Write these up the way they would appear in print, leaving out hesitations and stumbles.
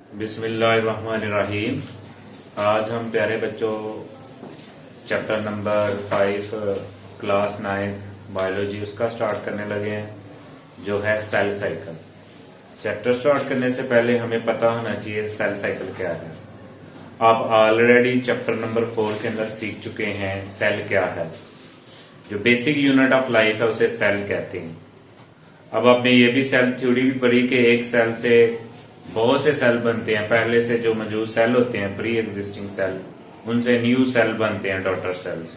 बिस्मिल्लाहिर्रहमानिर्रहीम। आज हम प्यारे बच्चों चैप्टर नंबर 5 क्लास 9 बायोलॉजी उसका स्टार्ट करने लगे हैं, जो है सेल साइकिल। चैप्टर स्टार्ट करने से पहले हमें पता होना चाहिए सेल साइकिल क्या है। आप ऑलरेडी चैप्टर नंबर 4 के अंदर सीख चुके हैं सेल क्या है। जो बेसिक यूनिट ऑफ लाइफ है उसे सेल कहते हैं। अब आपने ये भी सेल थ्योरी भी पढ़ी कि एक सेल से बहुत से सेल बनते हैं। पहले से जो मौजूद सेल होते हैं प्री एग्जिस्टिंग सेल, उनसे न्यू सेल बनते हैं, डॉटर सेल्स।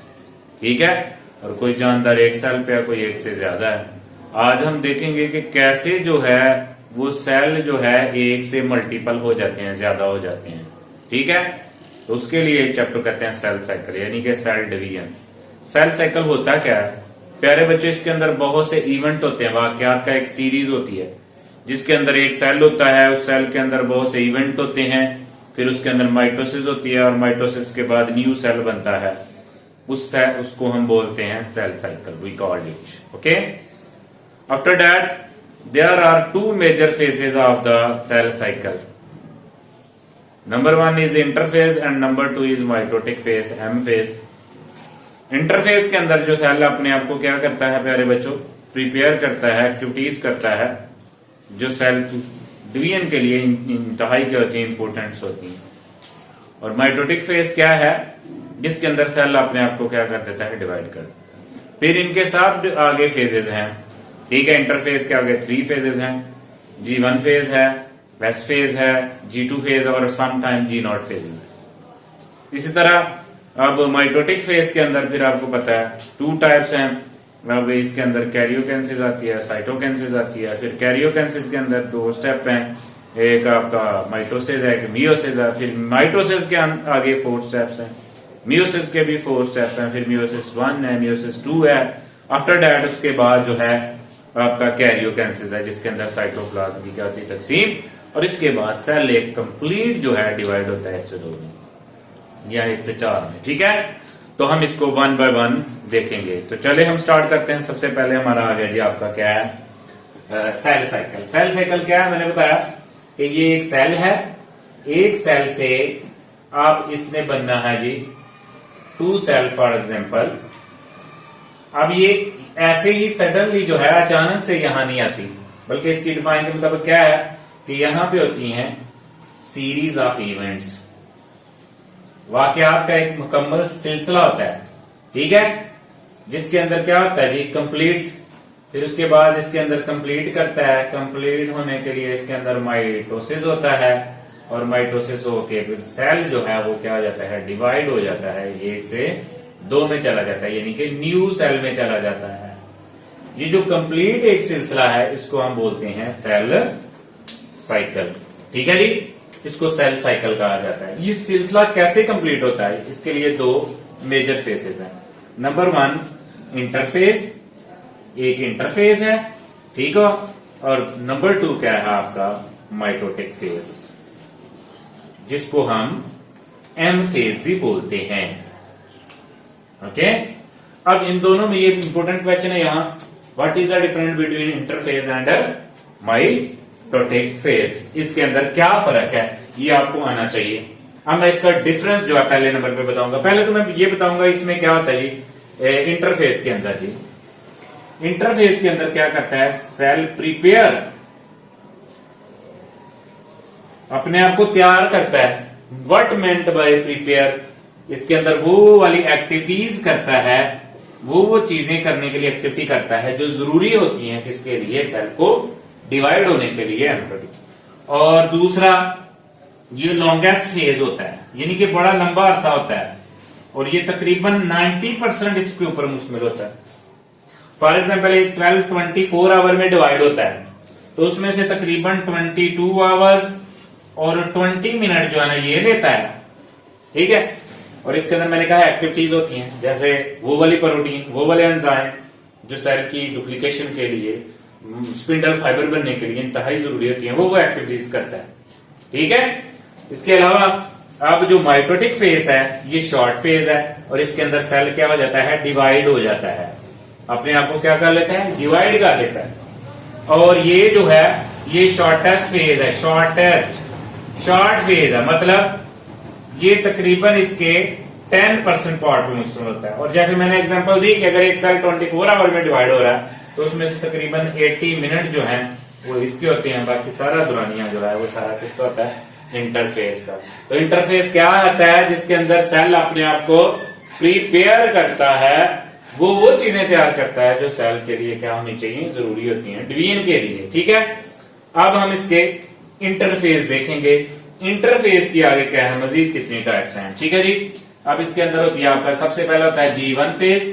ठीक है। और कोई जानदार एक सेल पे है, कोई एक से ज्यादा है। आज हम देखेंगे कि कैसे जो है वो सेल जो है एक से मल्टीपल हो जाते हैं, ज्यादा हो जाते हैं। ठीक है। तो उसके लिए चैप्टर कहते हैं सेल साइकिल, यानी कि सेल डिवीजन। सेल साइकिल होता क्या है प्यारे बच्चों? इसके अंदर बहुत से इवेंट होते हैं, वाकयात का एक सीरीज होती है, जिसके अंदर एक सेल होता है। उस सेल के अंदर बहुत से इवेंट होते हैं, फिर उसके अंदर माइटोसिस होती है और माइटोसिस के बाद न्यू सेल बनता है। उसको हम बोलते हैं cell cycle, we called it. Okay. After that there are two major phases of the cell cycle. Number 1 is interphase and number 2 is mitotic phase, M phase. Interphase के अंदर जो सेल अपने आप को क्या करता है प्यारे बच्चों? प्रिपेयर करता है, एक्टिविटीज करता है, जो सेल डिवीजन के लिए इंतहाई क्या होती है, इंपोर्टेंट्स होती हैं। और माइटोटिक फेज क्या है? जिसके अंदर सेल अपने आप को क्या कर देता है? डिवाइड कर देता है। फिर इनके साथ आगे फेजेस हैं। ठीक है। इंटरफेज के आगे 3 फेजेस हैं। G1 फेज है, S फेज है, G2 फेज और समटाइम G0 फेज है। इसी तरह अब माइटोटिक फेज के अंदर फिर आपको पता है 2 टाइप्स हैं। अब इसके अंदर कैरियोकेंसिस आती है, साइटोकेंसिस आती है। फिर कैरियोकेंसिस के अंदर 2 स्टेप हैं, एक आपका माइटोसिस है, एक मियोसिस है। फिर माइटोसिस के आगे 4 स्टेप्स हैं, मियोसिस के भी 4 स्टेप हैं। फिर मियोसिस 1 है, मियोसिस 2 है। आफ्टर दैट उसके बाद जो है आपका कैरियोकेंसिस है, जिसके अंदर साइटोप्लाज्म की क्या होती है? तकसीम। और इसके बाद सेल एक कंप्लीट जो है डिवाइड होता है 1 से 2 में या 1 से 4 में। ठीक है। तो हम इसको 1 बाय 1 देखेंगे। तो चले हम स्टार्ट करते हैं। सबसे पहले हमारा आ गया जी आपका क्या है? Cell cycle. सेल साइकिल क्या है? मैंने बताया कि ये एक सेल है। एक सेल से आप इसने बनना है जी 2 सेल फॉर एग्जांपल। अब ये ऐसे ही सडनली जो है अचानक से यहां नहीं आती, बल्कि इसकी डिफाइन के मुताबिक क्या है कि यहां पे होती हैं सीरीज ऑफ इवेंट्स। वाकयात का एक मुकम्मल सिलसिला होता है। ठीक है। जिसके अंदर क्या होता है जी? कंप्लीट्स। फिर उसके बाद इसके अंदर कंप्लीट करता है। कंप्लीट होने के लिए इसके अंदर माइटोसिस होता है, और माइटोसिस होके फिर सेल जो है वो क्या हो जाता है? डिवाइड हो जाता है, 1 से 2 में चला जाता है, यानी कि न्यू सेल में चला जाता है। ये जो कंप्लीट एक सिलसिला है, इसको हम बोलते हैं सेल साइकिल। ठीक है जी। इसको सेल साइकिल कहा जाता है। ये सिलसिला कैसे कंप्लीट होता है? इसके लिए 2 मेजर फेजेस हैं। नंबर 1 इंटरफेज, एक इंटरफेज है। ठीक है। और नंबर 2 क्या है आपका? माइटोटिक फेज, जिसको हम एम फेज भी बोलते हैं। ओके। अब इन दोनों में ये इंपोर्टेंट क्वेश्चन है यहां, what is the difference between interphase and mitotic phase? इसके अंदर क्या फर्क है ये आपको आना चाहिए। अब मैं इसका डिफरेंस जो है पहले नंबर पे बताऊंगा। पहले तो मैं ये बताऊंगा इसमें क्या होता है जी इंटरफेज के अंदर। जी इंटरफेज के अंदर क्या करता है? सेल प्रिपेयर, अपने आप को तैयार करता है। What meant by prepare? इसके अंदर वो वाली एक्टिविटीज करता है, वो चीजें करने के लिए एक्टिविटी करता है जो जरूरी होती हैं किसके लिए? सेल को डिवाइड होने के लिए। और दूसरा ये लॉन्गेस्ट फेज होता है, यानी कि बड़ा लंबा अरसा होता है, और ये तकरीबन 90% इसके ऊपर मुश्तमिल होता है। फॉर एग्जांपल एक सेल 24 आवर में डिवाइड होता है, तो उसमें से तकरीबन 22 आवर्स और 20 मिनट जो है ना ये लेता है। ठीक है। और इसके अंदर मैंने कहा एक्टिविटीज होती हैं, जैसे वो वाली प्रोटीन, वो वाले एंजाइम जो सेल की डुप्लीकेशन के लिए, स्पिंडल फाइबर बनने के लिए इंतहाई जरूरी होती है, वो एक्टिविटीज करता है। ठीक है। इसके अलावा अब जो माइटोटिक फेज है ये शॉर्ट फेज है, और इसके अंदर सेल क्या हो जाता है? डिवाइड हो जाता है, अपने आप को क्या कर लेता है? डिवाइड कर लेता है। और ये जो है ये शॉर्टेस्ट फेज है। शॉर्ट फेज है, मतलब ये तकरीबन इसके 10% पार्ट में मुश्तमिल होता है। और जैसे मैंने एग्जांपल दी कि अगर एक सेल 24 आवर में डिवाइड हो रहा है तो उसमें से तकरीबन 80 मिनट जो है वो इसके होते हैं, बाकी सारा दुरानिया जो है वो सारा किसका होता है, इंटरफेस का। तो इंटरफेस क्या आता है, जिसके अंदर सेल अपने आप को प्रिपेयर करता है, वो चीजें तैयार करता है जो सेल के लिए क्या होनी चाहिए, जरूरी होती हैं डिवीजन के लिए। ठीक है, अब हम इसके इंटरफेस देखेंगे। इंटरफेस की आगे क्या है, मजीद कितनी टाइप्स हैं। ठीक है जी, अब इसके अंदर होती है आपका सबसे पहला होता है G1 फेज।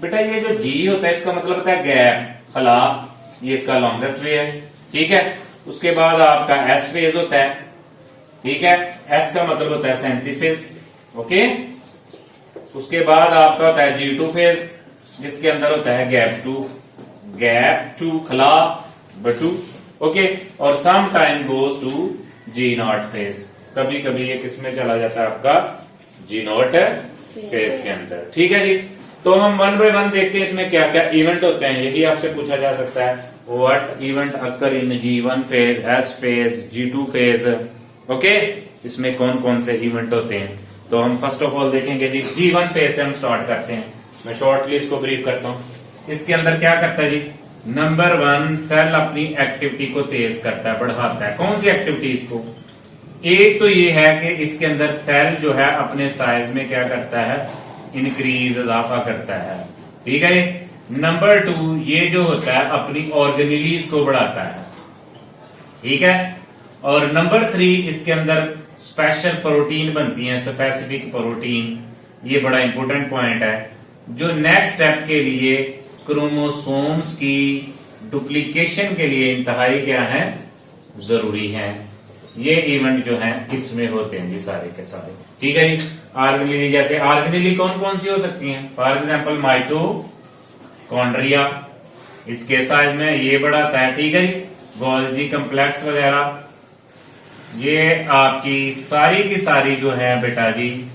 बेटा ये जो G होता है इसका मतलब होता है गैप, खला, ये इसका लॉन्गेस्ट वे है। ठीक है, उसके बाद आपका S फेज होता है। ठीक है, S का मतलब होता है सिंथेसिस। ओके, उसके बाद आपका होता है G2 फेज, जिसके अंदर होता है गैप टू खला बटू। ओके, और some time goes to G0 phase, कभी कभी ये किसमें चला जाता है आपका G0 फेज के अंदर। ठीक है जी, तो हम वन बाय वन देखते हैं इसमें क्या क्या इवेंट होते हैं। यही आपसे पूछा जा सकता है, what event occur in G1 phase, S phase, G2 phase. Okay, इसमें कौन कौन से इवेंट होते हैं। तो हम फर्स्ट ऑफ ऑल देखेंगे जी, G1 फेज से हम स्टार्ट करते हैं। मैं शॉर्टली इसको ब्रीफ करता हूं। इसके अंदर क्या करता है जी, नंबर 1 सेल अपनी एक्टिविटी को तेज करता है, बढ़ाता है। कौन सी एक्टिविटीज को, एक तो ये है कि इसके अंदर सेल जो है अपने साइज में क्या करता है, इंक्रीज, इजाफा करता है। ठीक है, नंबर 2 ये जो होता है अपनी ऑर्गेनेलीज को बढ़ाता है। ठीक है, और नंबर 3 इसके अंदर स्पेशल प्रोटीन बनती है, स्पेसिफिक प्रोटीन। ये बड़ा इंपॉर्टेंट पॉइंट है जो नेक्स्ट स्टेप के लिए क्रोमोसोम्स की डुप्लीकेशन के लिए इंतहाई क्या है, जरूरी है। ये इवेंट जो है इसमें होते हैं जी सारे के सारे। ठीक है जी, ऑर्गेनेली, जैसे ऑर्गेनेली कौन कौन सी हो सकती हैं, फॉर एग्जांपल माइटोकॉन्ड्रिया, इसके साइज में ये बढ़ाता है। ठीक है जी, गोल्जी कम्प्लेक्स वगैरह, ये आपकी सारी की सारी जो है बेटा जी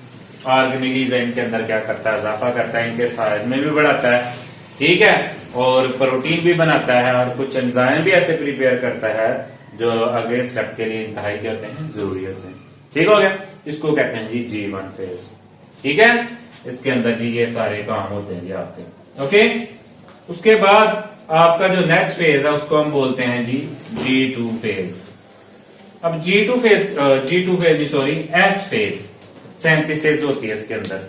ऑर्गेनेलीज इनके अंदर क्या करता है, इजाफा करता है, इनके साइज में भी बढ़ाता है। ठीक है, और प्रोटीन भी बनाता है, और कुछ एंजाइम भी ऐसे प्रिपेयर करता है जो अगले स्टेप के लिए इंतहाई के होते हैं, जरूरी होते हैं। ठीक हो गया, इसको कहते हैं जी G1 फेज। ठीक है, इसके अंदर जी ये सारे काम होते हैं जी आपके। ओके, उसके बाद आपका जो नेक्स्ट फेज है उसको हम बोलते हैं जी G2 फेज। अब G2 फेज भी सॉरी S फेज, सिंथेसिस होती है इसके अंदर।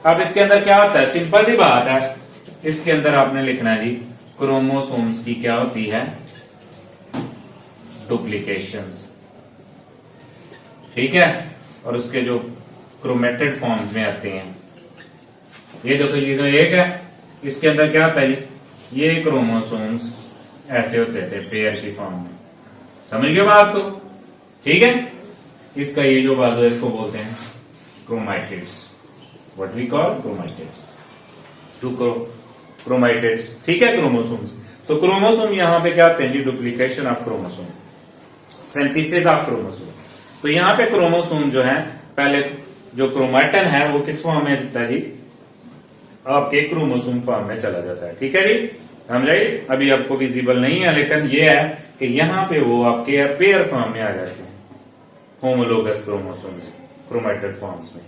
अब इसके अंदर क्या होता है, सिंपल सी बात है, इसके अंदर आपने लिखना है जी क्रोमोसोम्स की क्या होती है, डुप्लीकेशंस। ठीक है, और उसके जो क्रोमेटेड फॉर्म्स में आते हैं, ये देखो ये तो एक है, इसके अंदर क्या होता है जी, ये क्रोमोसोम्स ऐसे होते थे पेयर की फॉर्म में। समझ गए बात को। ठीक है, इसका ये जो बाजू है इसको बोलते हैं chromatids, what we call chromatids, two chromatids. ठीक है, क्रोमोसोम्स। तो क्रोमोसोम यहां पे क्या होते हैं जी, duplication of chromosome, synthesis of chromosome. तो यहाँ पे क्रोमोसोम जो है, पहले जो क्रोमैटिन है वो किस फॉर्म में दिखता है जी, आपके क्रोमोसोम फॉर्म में चला जाता है। ठीक है जी, समझाइए, अभी आपको विजिबल नहीं है, लेकिन ये है कि यहाँ पे वो आपके पेयर फॉर्म में आ जाते हैं, होमोलोगस क्रोमोसोम्स, क्रोमैटिड फॉर्म्स में।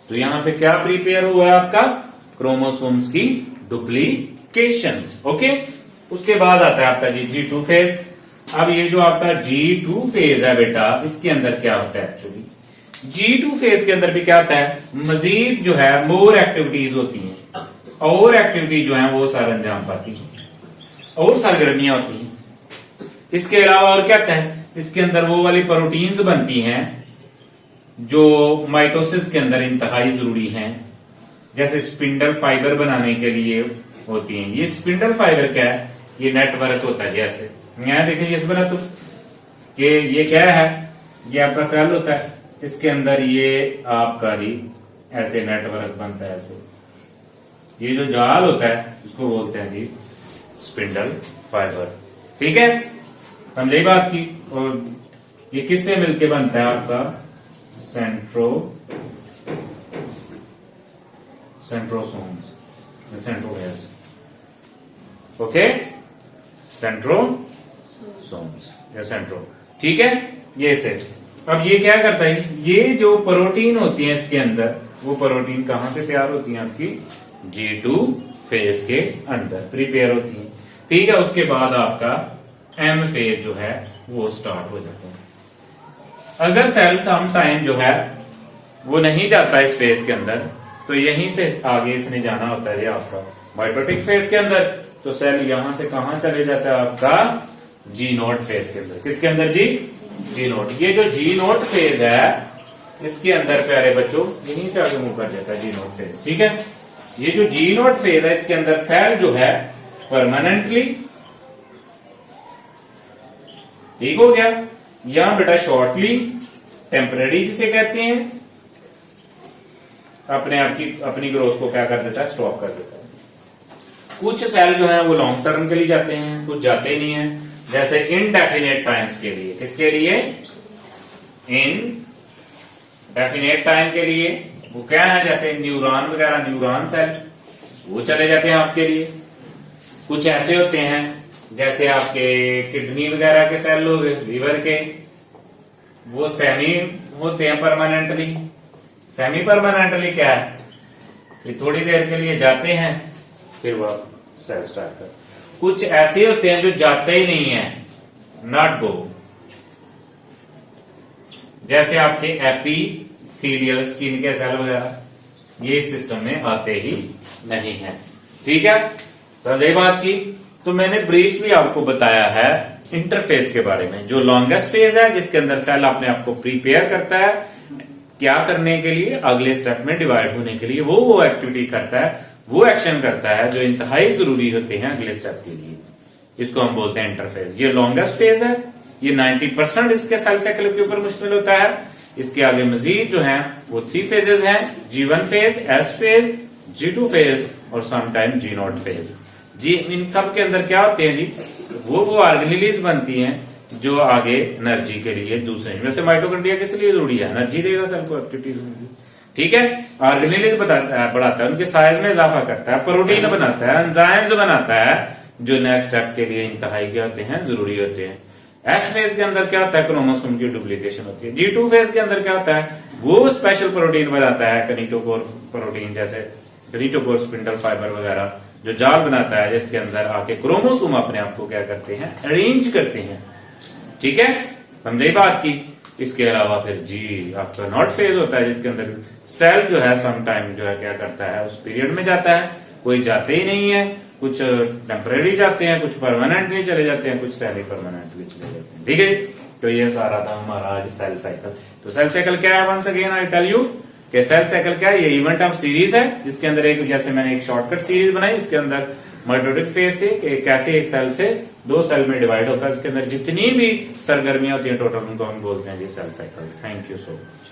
तो यहाँ पे क्या प्रिपेयर हुआ है आपका, क्रोमोसोम्स की डुप्लीकेशंस। ओके, उसके बाद आता है आपका जी G2 फेज। अब ये जो आपका G2 फेज है बेटा, इसके अंदर क्या होता है एक्चुअली, G2 फेज के अंदर भी क्या होता है, मजीद जो है मोर एक्टिविटीज होती हैं, और एक्टिविटीज जो है वो सर अंजाम पाती है, और सरगर्मियां होती हैं। इसके अलावा और क्या होता है, इसके अंदर वो वाली प्रोटीन्स बनती हैं जो माइटोसिस के अंदर इंतहाई जरूरी हैं, जैसे स्पिंडल फाइबर बनाने के लिए होती हैं। ये स्पिंडल फाइबर क्या है, ये नेटवर्क होता है। जैसे यहाँ देखिए ये बना तो कि ये क्या है, ये आपका सेल होता है, इसके अंदर ये आपका जी ऐसे नेटवर्क बनता है, ऐसे ये जो जाल होता है उसको बोलते हैं जी स्पिंडल फाइबर। ठीक है, हमने बात की। और ये किससे मिलके बनता है आपका, सेंट्रोसोम्स, सेंट्रोमेयर्स। ओके, सेंट्रोसोम्स या सेंट्रो। ठीक है, ये से अब ये क्या करता है, ये जो प्रोटीन होती है इसके अंदर, वो प्रोटीन कहां से तैयार होती है आपकी G2 फेज के अंदर प्रिपेयर होती है। ठीक है, उसके बाद आपका M फेज जो है वो स्टार्ट हो जाता है। अगर सेल सम टाइम जो है वो नहीं जाता इस फेज के अंदर, तो यहीं से आगे इसने जाना होता है ये आपका माइटोटिक फेज के अंदर, तो सेल यहां से कहां चले जाता है आपका G0 फेज के अंदर। किसके अंदर जी? G0। ये जो G0 फेज है इसके अंदर प्यारे बच्चों यहीं से आगे मूव कर जाता है G0 फेज। ठीक है, ये जो G0 फेज है इसके अंदर सेल जो है परमानेंटली, ठीक हो गया, या बेटा शॉर्टली, टेम्पररी जिसे कहते हैं, अपनी ग्रोथ को क्या कर देता है, स्टॉप कर देता है। कुछ सेल जो है वो लॉन्ग टर्म के लिए जाते हैं, कुछ जाते ही नहीं है, जैसे इनडेफिनेट टाइम्स के लिए। किसके लिए? इनडेफिनेट टाइम के लिए। वो क्या है, जैसे न्यूरॉन वगैरह, न्यूरॉन सेल वो चले जाते हैं आपके लिए। कुछ ऐसे होते हैं जैसे आपके किडनी वगैरह के सेल हो गए, लीवर के, वो सेमी होते हैं परमानेंटली। सेमी परमानेंटली क्या है कि थोड़ी देर के लिए जाते हैं फिर वह सेल स्टार्ट कर। कुछ ऐसे होते हैं जो जाते ही नहीं है, नॉट गो, जैसे आपके एपिथेलियल स्किन के सेल वगैरह, ये इस सिस्टम में आते ही नहीं है। ठीक है, समझे बात की? तो मैंने ब्रीफली आपको बताया है इंटरफेज के बारे में, जो लॉन्गेस्ट फेज है जिसके अंदर सेल अपने आप को प्रिपेयर करता है क्या करने के लिए, अगले स्टेप में डिवाइड होने के लिए। वो एक्टिविटी करता है, वो एक्शन करता है जो इंतहाई जरूरी होते हैं अगले स्टेप के लिए। इसको हम बोलते हैं इंटरफेज। ये लॉन्गेस्ट फेज है, ये 90% इसके सेल साइकिल के ऊपर मुश्तमिल होता है। इसके आगे मजीद जो है वो 3 फेजेस हैं, G1 phase, S phase, G2 phase और समटाइम G0 फेज। जी इन सब के अंदर क्या होते हैं जी, वो ऑर्गेनेलिज बनती हैं जो आगे एनर्जी के लिए दूसरे, जैसे माइटोकॉन्ड्रिया किस लिए जरूरी है, एनर्जी देगा सेल को, एक्टिविटीज होंगी। ठीक है, ऑर्गेनेलिज बढ़ाता है, उनके साइज में इजाफा करता है, प्रोटीन बनाता है, एंजाइम्स बनाता है, जो नेक्स्ट स्टेप के लिए इंतहाई क्या होते हैं, जरूरी होते हैं। एस फेज के अंदर क्या होता है, क्रोमोसोम की डुप्लीकेशन होती है। G2 फेज के अंदर क्या होता है, वो स्पेशल प्रोटीन बनाता है, कनिटोकोर प्रोटीन, जैसे कनिटोकोर स्पिंडल फाइबर वगैरह, जो जाल बनाता है जिसके अंदर आके क्रोमोसोम अपने आप को क्या करते हैं, अरेंज करते हैं। ठीक है, समझे बात की? इसके अलावा फिर जी आपका नॉट फेज होता है जिसके अंदर सेल जो है सम टाइम जो है क्या करता है, उस पीरियड में जाता है, कोई जाते ही नहीं है, कुछ टेम्परेरी जाते हैं, कुछ परमानेंटली चले जाते हैं, कुछ सेमी परमानेंटली चले जाते हैं। ठीक है, तो ये सारा था हमारा आज सेल साइकिल। तो सेल साइकिल क्या है, once again I tell you कि सेल साइकिल क्या है, ये इवेंट ऑफ सीरीज है जिसके अंदर एक, जैसे मैंने एक शॉर्टकट सीरीज बनाई, इसके अंदर माइटोटिक फेज से कैसे एक सेल से 2 सेल में डिवाइड होकर इसके अंदर जितनी भी सरगर्मियां होती हैं टोटल, उनको हम बोलते हैं जी cell cycle. Thank you so much.